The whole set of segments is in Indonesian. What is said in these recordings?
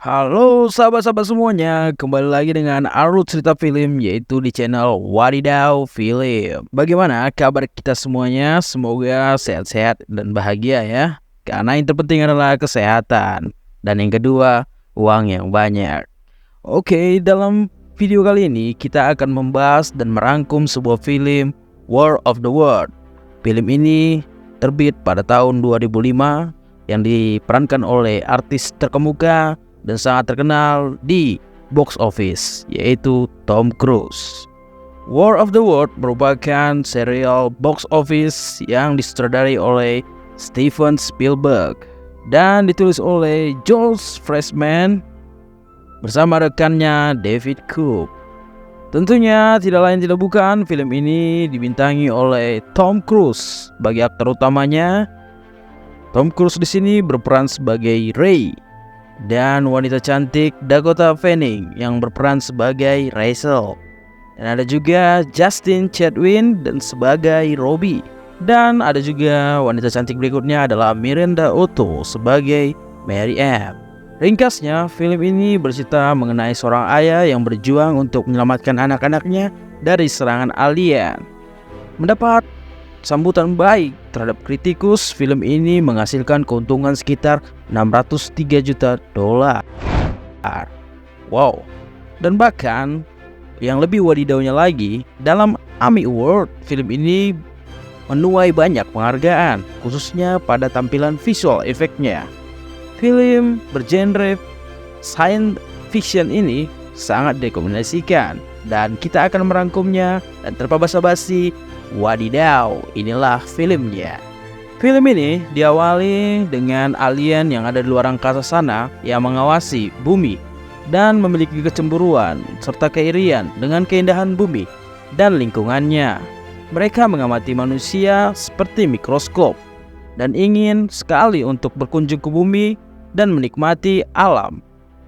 Halo sahabat-sahabat semuanya, kembali lagi dengan Arul Cerita Film, yaitu di channel Wadidaw Film. Bagaimana kabar kita semuanya? Semoga sehat-sehat dan bahagia ya. Karena yang terpenting adalah kesehatan. Dan yang kedua, uang yang banyak. Oke, dalam video kali ini kita akan membahas dan merangkum sebuah film, War of the World. Film ini terbit pada tahun 2005 yang diperankan oleh artis terkemuka dan sangat terkenal di box office, yaitu Tom Cruise. War of the World merupakan serial box office yang disutradarai oleh Steven Spielberg dan ditulis oleh Joel Freshman bersama rekannya David Koop. Tentunya tidak lain tidak bukan, film ini dibintangi oleh Tom Cruise sebagai aktor utamanya. Tom Cruise di sini berperan sebagai Ray dan wanita cantik Dakota Fanning yang berperan sebagai Rachel. Dan ada juga Justin Chatwin dan sebagai Robbie. Dan ada juga wanita cantik berikutnya adalah Miranda Otto sebagai Mary Ann. Ringkasnya, film ini bercerita mengenai seorang ayah yang berjuang untuk menyelamatkan anak-anaknya dari serangan alien. Mendapat sambutan baik terhadap kritikus, film ini menghasilkan keuntungan sekitar 603 juta dolar. Wow. Dan bahkan yang lebih wadidaunya lagi, dalam Emmy Award, film ini menuai banyak penghargaan, khususnya pada tampilan visual efeknya. Film bergenre science fiction ini sangat direkomendasikan, dan kita akan merangkumnya dan tanpa basa-basi. Wadidaw, inilah filmnya. Film ini diawali dengan alien yang ada di luar angkasa sana yang mengawasi bumi dan memiliki kecemburuan serta keirian dengan keindahan bumi dan lingkungannya. Mereka mengamati manusia seperti mikroskop dan ingin sekali untuk berkunjung ke bumi dan menikmati alam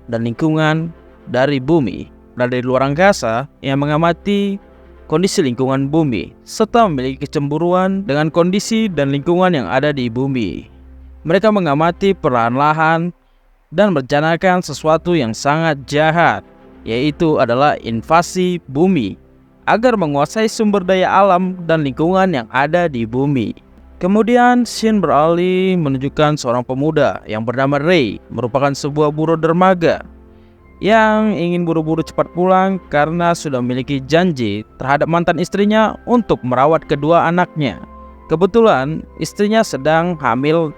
dan lingkungan dari bumi. Dari luar angkasa yang mengamati kondisi lingkungan bumi, serta memiliki kecemburuan dengan kondisi dan lingkungan yang ada di bumi. Mereka mengamati perlahan-lahan dan merencanakan sesuatu yang sangat jahat, yaitu adalah invasi bumi, agar menguasai sumber daya alam dan lingkungan yang ada di bumi. Kemudian scene beralih menunjukkan seorang pemuda yang bernama Ray, merupakan sebuah buruh dermaga yang ingin buru-buru cepat pulang karena sudah memiliki janji terhadap mantan istrinya untuk merawat kedua anaknya. Kebetulan istrinya sedang hamil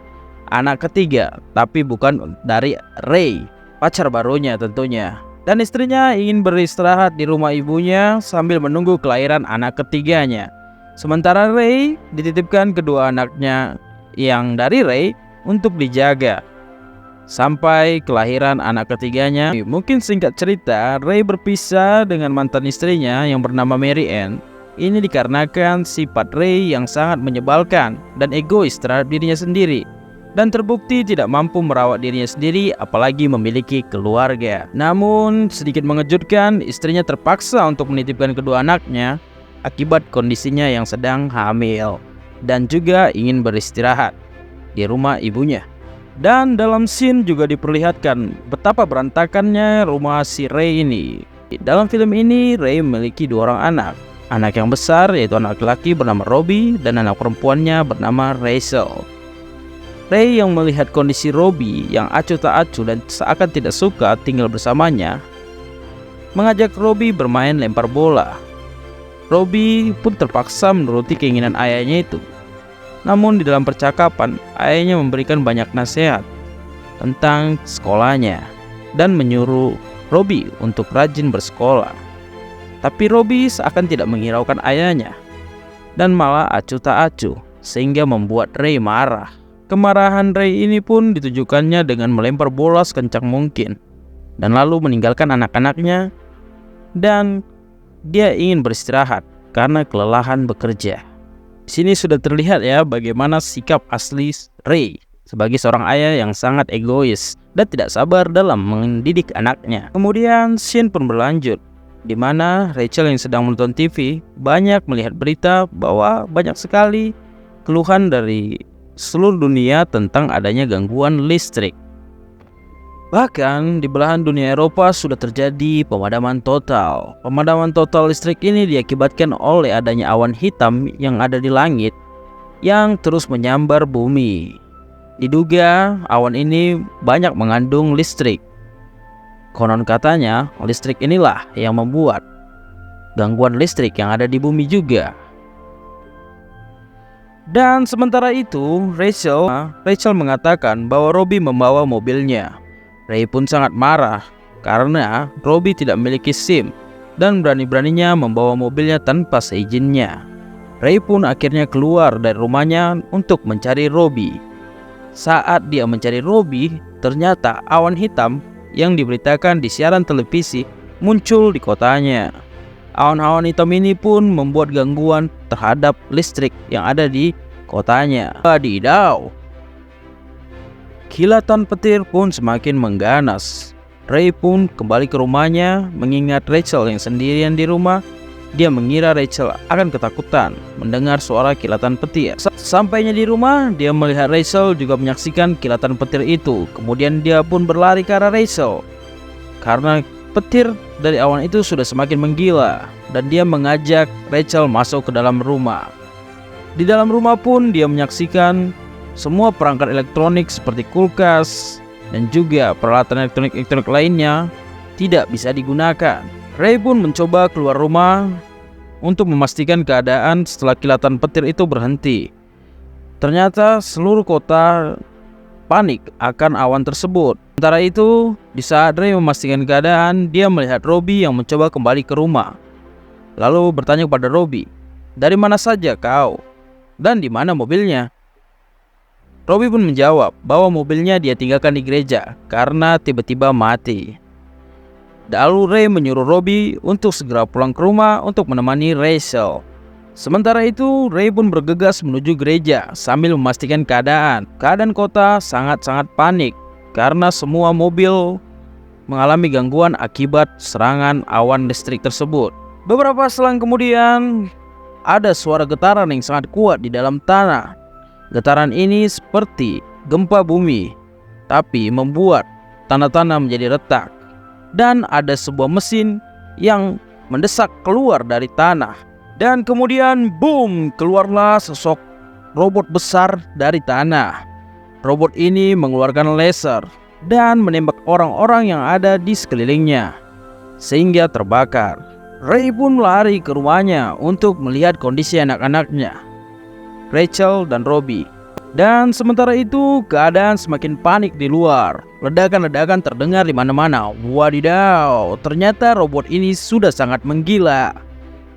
anak ketiga, tapi bukan dari Ray, pacar barunya tentunya. Dan istrinya ingin beristirahat di rumah ibunya sambil menunggu kelahiran anak ketiganya. Sementara Ray dititipkan kedua anaknya yang dari Ray untuk dijaga sampai kelahiran anak ketiganya. Mungkin singkat cerita, Ray berpisah dengan mantan istrinya yang bernama Mary Ann. Ini dikarenakan sifat Ray yang sangat menyebalkan dan egois terhadap dirinya sendiri, dan terbukti tidak mampu merawat dirinya sendiri apalagi memiliki keluarga. Namun sedikit mengejutkan, istrinya terpaksa untuk menitipkan kedua anaknya akibat kondisinya yang sedang hamil dan juga ingin beristirahat di rumah ibunya. Dan dalam scene juga diperlihatkan betapa berantakannya rumah si Ray ini. Dalam film ini, Ray memiliki dua orang anak. Anak yang besar yaitu anak laki bernama Robbie dan anak perempuannya bernama Rachel. Ray yang melihat kondisi Robbie yang acuh tak acuh dan seakan tidak suka tinggal bersamanya, mengajak Robbie bermain lempar bola. Robbie pun terpaksa menuruti keinginan ayahnya itu. Namun di dalam percakapan, ayahnya memberikan banyak nasihat tentang sekolahnya dan menyuruh Robbie untuk rajin bersekolah. Tapi Robbie seakan tidak menghiraukan ayahnya dan malah acuh tak acuh, sehingga membuat Ray marah. Kemarahan Ray ini pun ditujukannya dengan melempar bola sekencang mungkin dan lalu meninggalkan anak-anaknya, dan dia ingin beristirahat karena kelelahan bekerja. Di sini sudah terlihat ya bagaimana sikap asli Ray sebagai seorang ayah yang sangat egois dan tidak sabar dalam mendidik anaknya. Kemudian scene pun berlanjut, di mana Rachel yang sedang menonton TV banyak melihat berita bahwa banyak sekali keluhan dari seluruh dunia tentang adanya gangguan listrik. Bahkan di belahan dunia Eropa sudah terjadi pemadaman total. Pemadaman total listrik ini diakibatkan oleh adanya awan hitam yang ada di langit yang terus menyambar bumi. Diduga awan ini banyak mengandung listrik. Konon katanya listrik inilah yang membuat gangguan listrik yang ada di bumi juga. Dan sementara itu Rachel mengatakan bahwa Robbie membawa mobilnya. Ray pun sangat marah karena Robbie tidak memiliki SIM dan berani-beraninya membawa mobilnya tanpa seizinnya. Ray pun akhirnya keluar dari rumahnya untuk mencari Robbie. Saat dia mencari Robbie, ternyata awan hitam yang diberitakan di siaran televisi muncul di kotanya. Awan-awan hitam ini pun membuat gangguan terhadap listrik yang ada di kotanya. Wadidaw! Kilatan petir pun semakin mengganas. Ray pun kembali ke rumahnya mengingat Rachel yang sendirian di rumah. Dia mengira Rachel akan ketakutan mendengar suara kilatan petir. Sampainya di rumah, dia melihat Rachel juga menyaksikan kilatan petir itu. Kemudian dia pun berlari ke arah Rachel. Karena petir dari awan itu sudah semakin menggila dan dia mengajak Rachel masuk ke dalam rumah. Di dalam rumah pun dia menyaksikan semua perangkat elektronik seperti kulkas dan juga peralatan elektronik lainnya tidak bisa digunakan. Ray pun mencoba keluar rumah untuk memastikan keadaan setelah kilatan petir itu berhenti. Ternyata seluruh kota panik akan awan tersebut. Sementara itu, di saat Ray memastikan keadaan, dia melihat Robbie yang mencoba kembali ke rumah. Lalu bertanya kepada Robbie, "Dari mana saja kau? Dan di mana mobilnya?" Robbie pun menjawab bahwa mobilnya dia tinggalkan di gereja karena tiba-tiba mati. Lalu Ray menyuruh Robbie untuk segera pulang ke rumah untuk menemani Rachel. Sementara itu, Ray pun bergegas menuju gereja sambil memastikan keadaan. Keadaan kota sangat-sangat panik karena semua mobil mengalami gangguan akibat serangan awan listrik tersebut. Beberapa selang kemudian, ada suara getaran yang sangat kuat di dalam tanah. Getaran ini seperti gempa bumi, tapi membuat tanah-tanah menjadi retak. Dan ada sebuah mesin yang mendesak keluar dari tanah. Dan kemudian boom, keluarlah sosok robot besar dari tanah. Robot ini mengeluarkan laser dan menembak orang-orang yang ada di sekelilingnya, sehingga terbakar. Ray pun lari ke rumahnya untuk melihat kondisi anak-anaknya, Rachel dan Robbie. Dan sementara itu keadaan semakin panik di luar. Ledakan-ledakan terdengar di mana-mana. Wadidaw, ternyata robot ini sudah sangat menggila.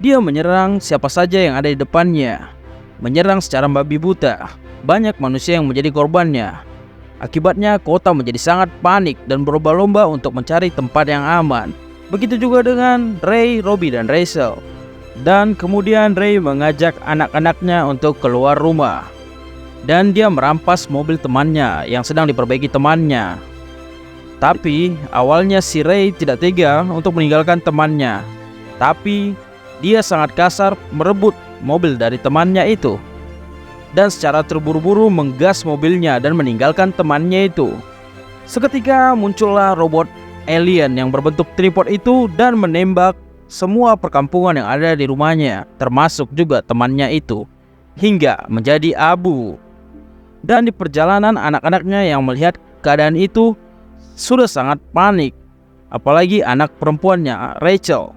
Dia menyerang siapa saja yang ada di depannya. Menyerang secara babi buta. Banyak manusia yang menjadi korbannya. Akibatnya kota menjadi sangat panik dan berlomba-lomba untuk mencari tempat yang aman. Begitu juga dengan Ray, Robbie dan Rachel. Dan kemudian Ray mengajak anak-anaknya untuk keluar rumah. Dan dia merampas mobil temannya yang sedang diperbaiki temannya. Tapi awalnya si Ray tidak tega untuk meninggalkan temannya. Tapi dia sangat kasar merebut mobil dari temannya itu. Dan secara terburu-buru menggas mobilnya dan meninggalkan temannya itu. Seketika muncullah robot alien yang berbentuk tripod itu dan menembak semua perkampungan yang ada di rumahnya, termasuk juga temannya itu, hingga menjadi abu. Dan di perjalanan anak-anaknya yang melihat keadaan itu sudah sangat panik, apalagi anak perempuannya Rachel.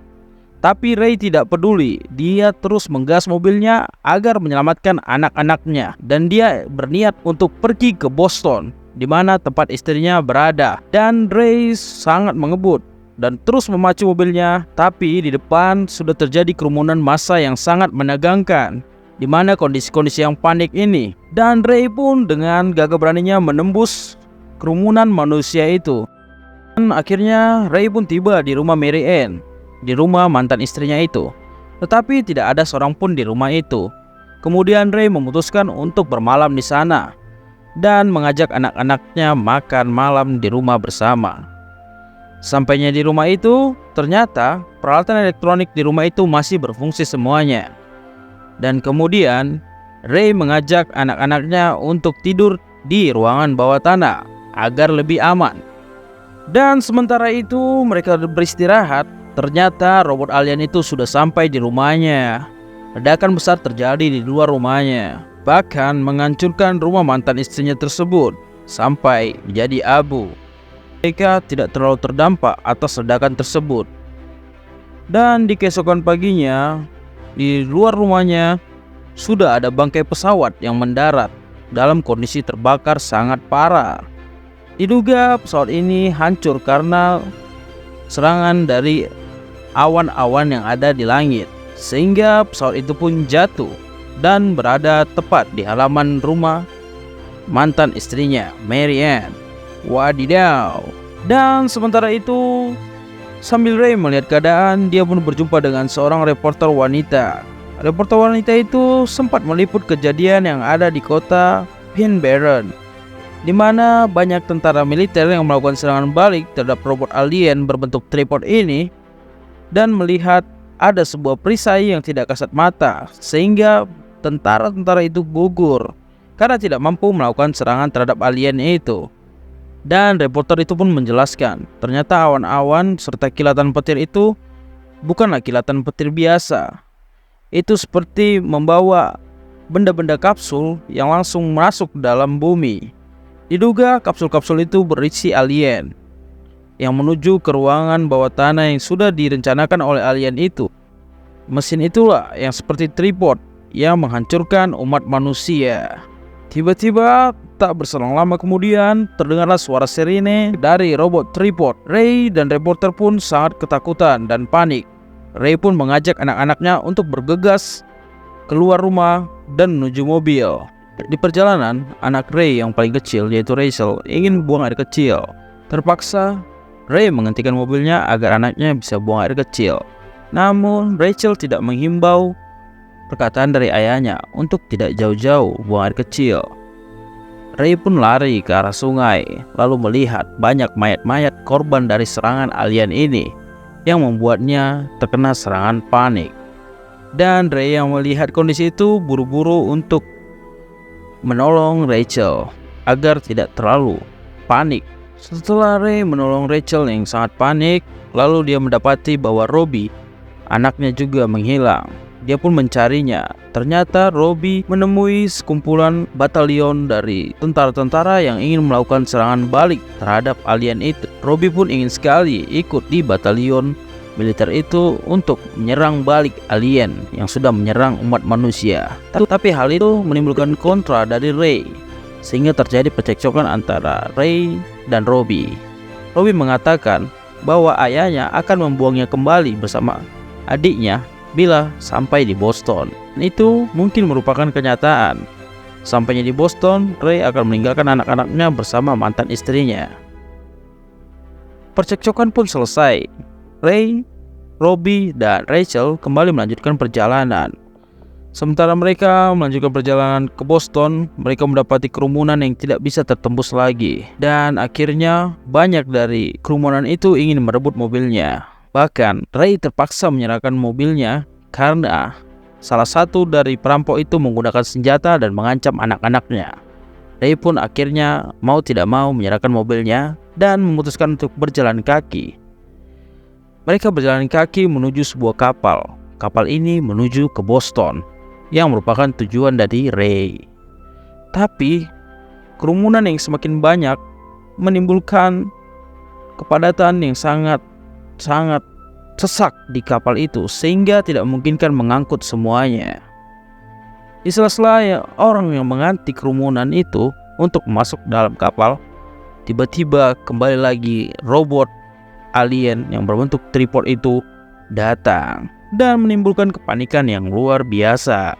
Tapi Ray tidak peduli, dia terus menggas mobilnya agar menyelamatkan anak-anaknya. Dan dia berniat untuk pergi ke Boston, di mana tempat istrinya berada. Dan Ray sangat mengebut dan terus memacu mobilnya. Tapi di depan sudah terjadi kerumunan massa yang sangat menegangkan, di mana kondisi-kondisi yang panik ini. Dan Ray pun dengan gagah beraninya menembus kerumunan manusia itu. Dan akhirnya Ray pun tiba di rumah Mary Ann, di rumah mantan istrinya itu. Tetapi tidak ada seorang pun di rumah itu. Kemudian Ray memutuskan untuk bermalam di sana dan mengajak anak-anaknya makan malam di rumah bersama. Sampainya di rumah itu, ternyata peralatan elektronik di rumah itu masih berfungsi semuanya. Dan kemudian Ray mengajak anak-anaknya untuk tidur di ruangan bawah tanah agar lebih aman. Dan sementara itu mereka beristirahat, ternyata robot alien itu sudah sampai di rumahnya. Ledakan besar terjadi di luar rumahnya, bahkan menghancurkan rumah mantan istrinya tersebut sampai menjadi abu. Mereka tidak terlalu terdampak atas ledakan tersebut. Dan di keesokan paginya, di luar rumahnya sudah ada bangkai pesawat yang mendarat dalam kondisi terbakar sangat parah. Diduga pesawat ini hancur karena serangan dari awan-awan yang ada di langit, sehingga pesawat itu pun jatuh dan berada tepat di halaman rumah mantan istrinya, Mary Ann. Wadidaw. Dan sementara itu, sambil Ray melihat keadaan, dia pun berjumpa dengan seorang reporter wanita. Reporter wanita itu sempat meliput kejadian yang ada di kota Pin Baron, di mana banyak tentara militer yang melakukan serangan balik terhadap robot alien berbentuk tripod ini, dan melihat ada sebuah perisai yang tidak kasat mata, sehingga tentara-tentara itu gugur karena tidak mampu melakukan serangan terhadap alien itu. Dan reporter itu pun menjelaskan, ternyata awan-awan serta kilatan petir itu bukanlah kilatan petir biasa. Itu seperti membawa benda-benda kapsul yang langsung masuk dalam bumi. Diduga kapsul-kapsul itu berisi alien yang menuju ke ruangan bawah tanah yang sudah direncanakan oleh alien itu. Mesin itulah yang seperti tripod yang menghancurkan umat manusia. Tiba-tiba, tak berselang lama kemudian, terdengarlah suara sirine dari robot tripod. Ray dan reporter pun sangat ketakutan dan panik. Ray pun mengajak anak-anaknya untuk bergegas keluar rumah dan menuju mobil. Di perjalanan, anak Ray yang paling kecil, yaitu Rachel, ingin buang air kecil. Terpaksa, Ray menghentikan mobilnya agar anaknya bisa buang air kecil. Namun, Rachel tidak menghimbau perkataan dari ayahnya untuk tidak jauh-jauh buang air kecil. Ray pun lari ke arah sungai, lalu melihat banyak mayat-mayat korban dari serangan alien ini, yang membuatnya terkena serangan panik. Dan Ray yang melihat kondisi itu buru-buru untuk menolong Rachel agar tidak terlalu panik. Setelah Ray menolong Rachel yang sangat panik, lalu dia mendapati bahwa Robbie, anaknya juga menghilang. Dia pun mencarinya. Ternyata Robbie menemui sekumpulan batalion dari tentara-tentara yang ingin melakukan serangan balik terhadap alien itu. Robbie pun ingin sekali ikut di batalion militer itu untuk menyerang balik alien yang sudah menyerang umat manusia. Tapi hal itu menimbulkan kontra dari Ray, sehingga terjadi percekcokan antara Ray dan Robbie. Robbie mengatakan bahwa ayahnya akan membuangnya kembali bersama adiknya bila sampai di Boston. Itu mungkin merupakan kenyataan. Sampainya di Boston, Ray akan meninggalkan anak-anaknya bersama mantan istrinya. Percekcokan pun selesai. Ray, Robbie, dan Rachel kembali melanjutkan perjalanan. Sementara mereka melanjutkan perjalanan ke Boston, mereka mendapati kerumunan yang tidak bisa tertembus lagi. Dan akhirnya banyak dari kerumunan itu ingin merebut mobilnya. Bahkan Ray terpaksa menyerahkan mobilnya karena salah satu dari perampok itu menggunakan senjata dan mengancam anak-anaknya. Ray pun akhirnya mau tidak mau menyerahkan mobilnya dan memutuskan untuk berjalan kaki. Mereka berjalan kaki menuju sebuah kapal. Kapal ini menuju ke Boston, yang merupakan tujuan dari Ray. Tapi kerumunan yang semakin banyak menimbulkan kepadatan yang sangat sesak di kapal itu, sehingga tidak memungkinkan mengangkut semuanya. Di sela-sela orang yang menganti kerumunan itu untuk masuk dalam kapal, tiba-tiba kembali lagi robot alien yang berbentuk tripod itu datang dan menimbulkan kepanikan yang luar biasa.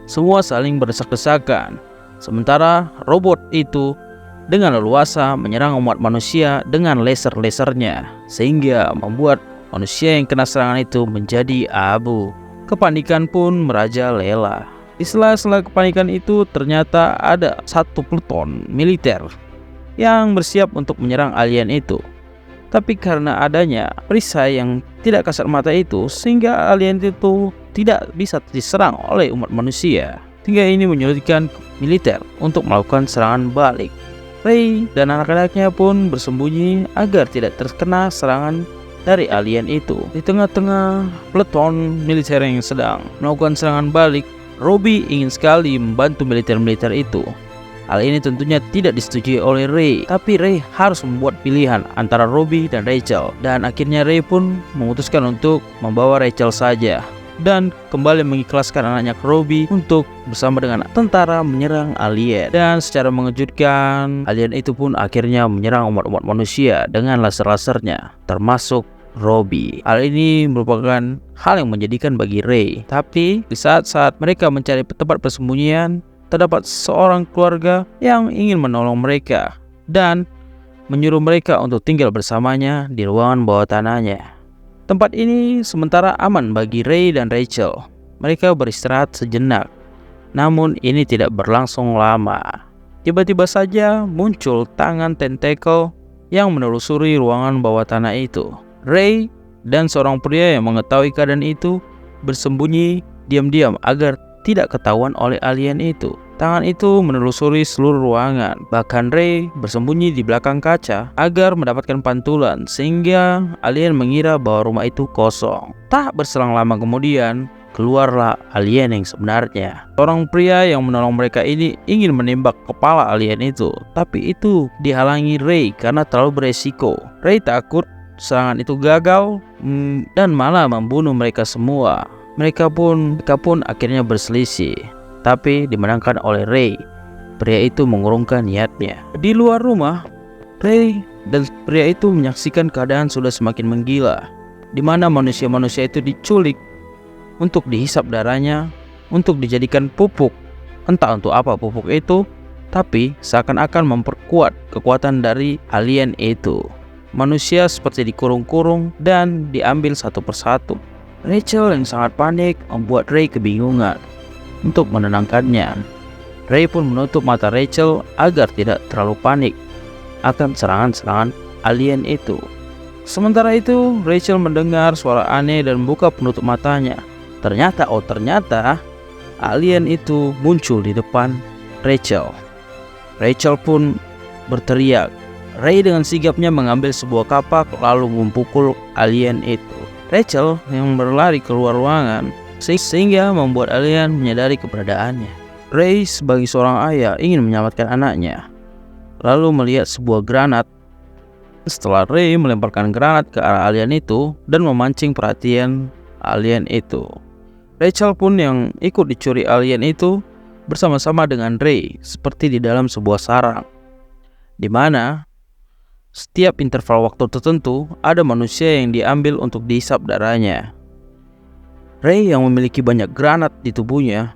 Semua saling berdesak-desakan, sementara robot itu dengan leluasa menyerang umat manusia dengan laser-lasernya, sehingga membuat manusia yang kena serangan itu menjadi abu. Kepanikan pun merajalela. Di sela-sela kepanikan itu, ternyata ada satu pluton militer yang bersiap untuk menyerang alien itu. Tapi karena adanya perisai yang tidak kasat mata itu, sehingga alien itu tidak bisa diserang oleh umat manusia. Hingga ini menyulitkan militer untuk melakukan serangan balik. Ray dan anak-anaknya pun bersembunyi agar tidak terkena serangan dari alien itu. Di tengah-tengah peleton militer yang sedang melakukan serangan balik, Robbie ingin sekali membantu militer-militer itu. Hal ini tentunya tidak disetujui oleh Ray, tapi Ray harus membuat pilihan antara Robbie dan Rachel. Dan akhirnya Ray pun memutuskan untuk membawa Rachel saja dan kembali mengikhlaskan anaknya ke Robbie untuk bersama dengan tentara menyerang alien. Dan secara mengejutkan, alien itu pun akhirnya menyerang umat-umat manusia dengan laser-lasernya, termasuk Robbie. Hal ini merupakan hal yang menjadikan bagi Ray. Tapi di saat-saat mereka mencari tempat persembunyian, terdapat seorang keluarga yang ingin menolong mereka dan menyuruh mereka untuk tinggal bersamanya di ruangan bawah tanahnya. Tempat ini sementara aman bagi Ray dan Rachel. Mereka beristirahat sejenak. Namun ini tidak berlangsung lama. Tiba-tiba saja muncul tangan tentakel yang menelusuri ruangan bawah tanah itu. Ray dan seorang pria yang mengetahui keadaan itu bersembunyi diam-diam agar tidak ketahuan oleh alien itu. Tangan itu menelusuri seluruh ruangan. Bahkan Ray bersembunyi di belakang kaca agar mendapatkan pantulan, sehingga alien mengira bahwa rumah itu kosong. Tak berselang lama kemudian, keluarlah alien yang sebenarnya. Seorang pria yang menolong mereka ini ingin menembak kepala alien itu, tapi itu dihalangi Ray karena terlalu beresiko. Ray takut serangan itu gagal dan malah membunuh mereka semua. Mereka pun akhirnya berselisih, tapi dimenangkan oleh Ray. Pria itu mengurungkan niatnya. Di luar rumah, Ray dan pria itu menyaksikan keadaan sudah semakin menggila, di mana manusia-manusia itu diculik untuk dihisap darahnya, untuk dijadikan pupuk. Entah untuk apa pupuk itu, tapi seakan-akan memperkuat kekuatan dari alien itu. Manusia seperti dikurung-kurung dan diambil satu persatu. Rachel yang sangat panik membuat Ray kebingungan. Untuk menenangkannya, Ray pun menutup mata Rachel agar tidak terlalu panik akan serangan-serangan alien itu. Sementara itu, Rachel mendengar suara aneh dan membuka penutup matanya. Ternyata alien itu muncul di depan Rachel. Rachel pun berteriak. Ray dengan sigapnya mengambil sebuah kapak lalu memukul alien itu. Rachel yang berlari keluar ruangan sehingga membuat alien menyadari keberadaannya. Ray sebagai seorang ayah ingin menyelamatkan anaknya, lalu melihat sebuah granat. Setelah Ray melemparkan granat ke arah alien itu dan memancing perhatian alien itu, Rachel pun yang ikut dicuri alien itu bersama-sama dengan Ray seperti di dalam sebuah sarang, di mana setiap interval waktu tertentu ada manusia yang diambil untuk dihisap darahnya. Ray yang memiliki banyak granat di tubuhnya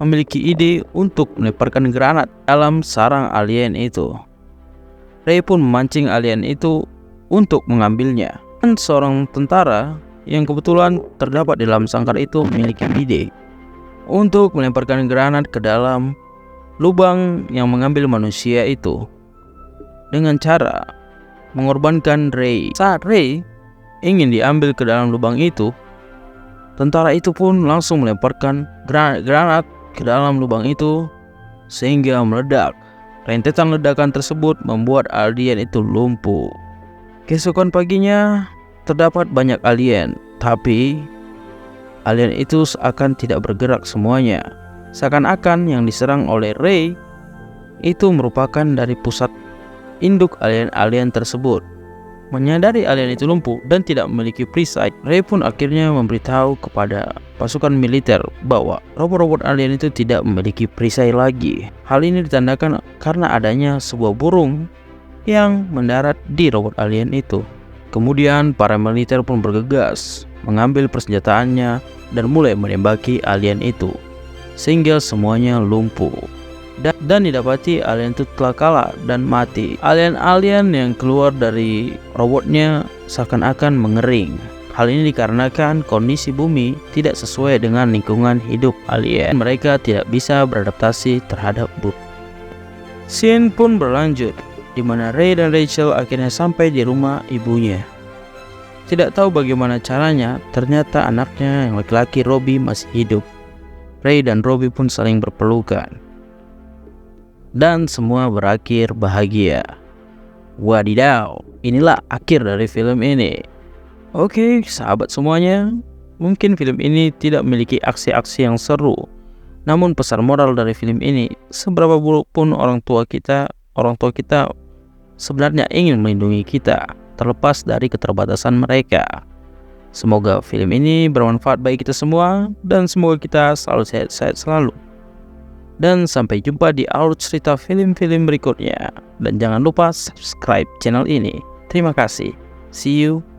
memiliki ide untuk melemparkan granat dalam sarang alien itu. Ray pun memancing alien itu untuk mengambilnya. Dan seorang tentara yang kebetulan terdapat di dalam sangkar itu memiliki ide untuk melemparkan granat ke dalam lubang yang mengambil manusia itu dengan cara mengorbankan Ray. Saat Ray ingin diambil ke dalam lubang itu, tentara itu pun langsung melemparkan granat ke dalam lubang itu sehingga meledak. Rentetan ledakan tersebut membuat alien itu lumpuh. Keesokan paginya terdapat banyak alien, tapi alien itu seakan tidak bergerak semuanya. Seakan-akan yang diserang oleh Ray itu merupakan dari pusat induk alien-alien tersebut. Menyadari alien itu lumpuh dan tidak memiliki perisai, Ray pun akhirnya memberitahu kepada pasukan militer bahwa robot-robot alien itu tidak memiliki perisai lagi. Hal ini ditandakan karena adanya sebuah burung yang mendarat di robot alien itu. Kemudian para militer pun bergegas mengambil persenjataannya dan mulai menembaki alien itu sehingga semuanya lumpuh. Dan didapati alien itu telah kalah dan mati. Alien-alien yang keluar dari robotnya seakan-akan mengering. Hal ini dikarenakan kondisi bumi tidak sesuai dengan lingkungan hidup alien. Mereka tidak bisa beradaptasi terhadap bumi. Scene pun berlanjut, di mana Ray dan Rachel akhirnya sampai di rumah ibunya. Tidak tahu bagaimana caranya, ternyata anaknya yang laki-laki Robbie masih hidup. Ray dan Robbie pun saling berpelukan. dan semua berakhir bahagia. Wadidaw, inilah akhir dari film ini. Oke, sahabat semuanya, mungkin film ini tidak memiliki aksi-aksi yang seru. Namun pesan moral dari film ini, seberapa buruk pun orang tua kita sebenarnya ingin melindungi kita, terlepas dari keterbatasan mereka. Semoga film ini bermanfaat bagi kita semua, dan semoga kita selalu sehat-sehat selalu. Dan sampai jumpa di alur cerita film-film berikutnya. Dan jangan lupa subscribe channel ini. Terima kasih. See you.